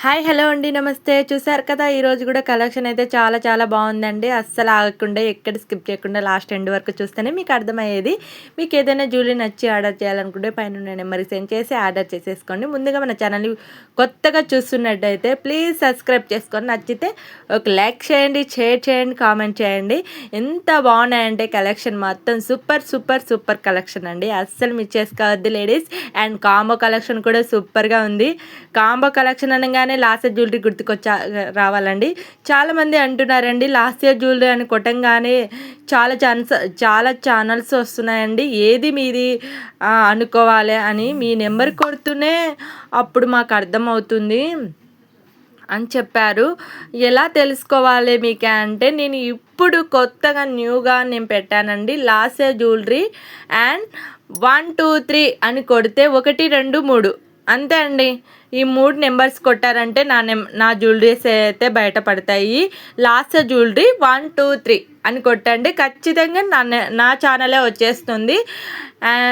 Hi hello అండి నమస్తే. చూసారు కదా ఈరోజు కూడా కలెక్షన్ అయితే చాలా చాలా బాగుందండి. అస్సలు ఆగకుండా ఎక్కడ స్కిప్ చేయకుండా లాస్ట్ ఎండ్ వరకు చూస్తేనే మీకు అర్థమయ్యేది. మీకు ఏదైనా జ్యువెలరీ నచ్చి ఆర్డర్ చేయాలనుకుంటే పైన ఉన్న నెంబర్కి సెండ్ చేసి ఆర్డర్ చేసేసుకోండి. ముందుగా మన ఛానల్ని కొత్తగా చూస్తున్నట్టయితే ప్లీజ్ సబ్స్క్రైబ్ చేసుకొని నచ్చితే ఒక లైక్ చేయండి, షేర్ చేయండి, కామెంట్ చేయండి. ఎంత బాగున్నాయంటే కలెక్షన్ మొత్తం సూపర్ సూపర్ సూపర్ కలెక్షన్ అండి. అస్సలు మిస్ చేసుకోవద్దు లేడీస్. అండ్ కాంబో కలెక్షన్ కూడా సూపర్గా ఉంది. కాంబో కలెక్షన్ అనగానే లాస్ట్ ఇయర్ జ్యువెలరీ గుర్తుకొచ్చా రావాలండి. చాలామంది అంటున్నారండి లాస్ట్ ఇయర్ జ్యువెలరీ అని కొట్టంగానే చాలా ఛానల్స్ వస్తున్నాయండి, ఏది మీది అనుకోవాలి అని మీ నెంబర్ కొడుతూనే అప్పుడు మాకు అర్థమవుతుంది అని చెప్పారు. ఎలా తెలుసుకోవాలి మీకు అంటే నేను ఇప్పుడు కొత్తగా న్యూగా నేను పెట్టానండి లాస్ట్ ఇయర్ జ్యువెలరీ అండ్ 1 2 3 అని కొడితే 1 2 3 అంతే అండి. ఈ 3 నెంబర్స్ కొట్టారంటే నా జ్యువెలరీస్ అయితే బయటపడతాయి. లాస్ట్ జ్యువెలరీ 1 2 3 అని కొట్టండి, ఖచ్చితంగా నా ఛానలే వచ్చేస్తుంది.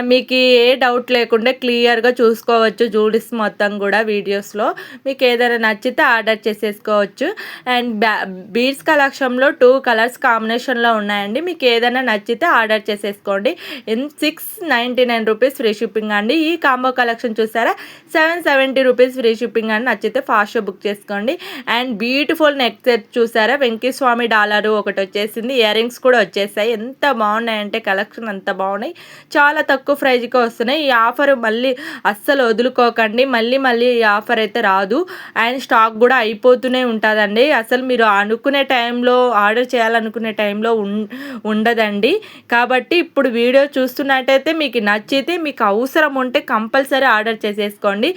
మీకు ఏ డౌట్ లేకుండా క్లియర్గా చూసుకోవచ్చు జ్యువెలరీస్ మొత్తం కూడా వీడియోస్లో. మీకు ఏదైనా నచ్చితే ఆర్డర్ చేసేసుకోవచ్చు. అండ్ బీడ్స్ కలెక్షన్లో 2 కలర్స్ కాంబినేషన్లో ఉన్నాయండి. మీకు ఏదైనా నచ్చితే ఆర్డర్ చేసేసుకోండి. 699 రూపీస్ ఫ్రీ షిప్పింగ్ అండి. ఈ కాంబో కలెక్షన్ చూసారా 770 రూపీస్ ఫ్రీ షిప్పింగ్ అండి. నచ్చితే ఫాస్ట్గా బుక్ చేసుకోండి. అండ్ బ్యూటిఫుల్ నెక్ సెట్ చూసారా, వెంకటస్వామి డాలర్ ఒకటి వచ్చేసింది, ఇయర్ రింగ్స్ కూడా వచ్చేసాయి. ఎంత బాగున్నాయంటే కలెక్షన్ అంత బాగున్నాయి, చాలా తక్కువ ప్రైజ్కి వస్తున్నాయి. ఈ ఆఫర్ మళ్ళీ అస్సలు వదులుకోకండి, మళ్ళీ ఈ ఆఫర్ అయితే రాదు. అండ్ స్టాక్ కూడా అయిపోతూనే ఉంటుందండి. అసలు మీరు అనుకునే టైంలో ఆర్డర్ చేయాలనుకునే టైంలో ఉండదండి. కాబట్టి ఇప్పుడు వీడియో చూస్తున్నట్టయితే మీకు నచ్చితే మీకు అవసరం ఉంటే కంపల్సరీ ఆర్డర్ చేసేసుకోండి.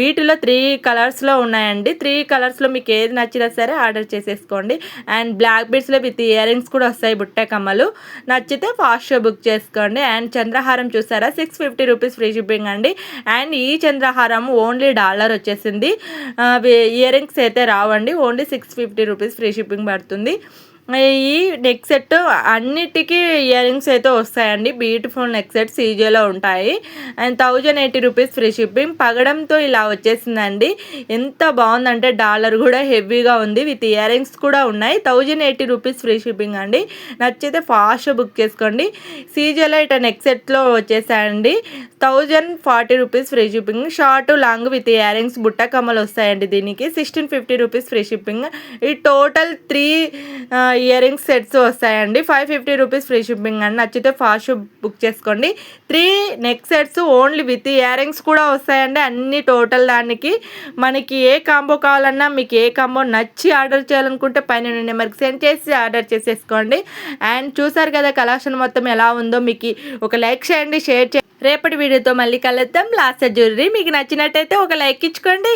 వీటిలో 3 కలర్స్లో ఉన్నాయండి. 3 కలర్స్లో మీకు ఏది నచ్చినా సరే ఆర్డర్ చేసేసుకోండి. అండ్ బ్లాక్ బీడ్స్లో విత్ ఇయర్ రింగ్స్ కూడా వస్తాయి, బుట్ట కమ్మలు. నచ్చితే ఫాస్ట్గా బుక్ చేసుకోండి. అండ్ చంద్రహారం చూసారా 650 రూపీస్ ఫ్రీ షిప్పింగ్ అండి. అండ్ ఈ చంద్రహారం ఓన్లీ డాలర్ వచ్చేసింది, ఇయర్ రింగ్స్ అయితే రావండి. ఓన్లీ 650 రూపీస్ ఫ్రీ షిప్పింగ్ పడుతుంది. ఈ నెక్ సెట్ అన్నిటికీ ఇయర్ రింగ్స్ అయితే వస్తాయండి. బ్యూటిఫుల్ నెక్ సెట్ సీజేలో ఉంటాయి. And 1080 rupees free shipping. పగడంతో ఇలా వచ్చేసిందండి. ఎంత బాగుందంటే డాలర్ కూడా హెవీగా ఉంది, విత్ ఇయర్ రింగ్స్ కూడా ఉన్నాయి. 1080 రూపీస్ ఫ్రీ షిప్పింగ్ అండి. నచ్చితే ఫాస్ట్ బుక్ చేసుకోండి. సీజేలో ఇట్లా నెక్ సెట్లో వచ్చేసాయండి. 1040 rupees free shipping. Short long with ear rings బుట్ట కమ్మలు వస్తాయండి. దీనికి 1650 రూపీస్ ఫ్రీ షిప్పింగ్. ఈ టోటల్ 3 ఇయర్ రింగ్స్ సెట్స్ వస్తాయండి. 550 రూపీస్ ఫ్రీ షిప్పింగ్ అండి. నచ్చితే ఫాస్ట్ బుక్ చేసుకోండి. 3 neck sets only with ear rings కూడా వస్తాయండి. అన్ని టోటల్ దానికి మనకి ఏ కాంబో కావాలన్నా, మీకు ఏ కాంబో నచ్చి ఆర్డర్ చేయాలనుకుంటే పైన నెంబర్కి సెండ్ చేసి ఆర్డర్ చేసేసుకోండి. అండ్ చూసారు కదా కలెక్షన్ మొత్తం ఎలా ఉందో. మీకు ఒక లైక్ చేయండి, షేర్ చేయండి. రేపటి వీడియోతో మళ్ళీ కలుద్దాం. లాస్ట్ జ్యువెలరీ మీకు నచ్చినట్టయితే ఒక లైక్ ఇచ్చుకోండి.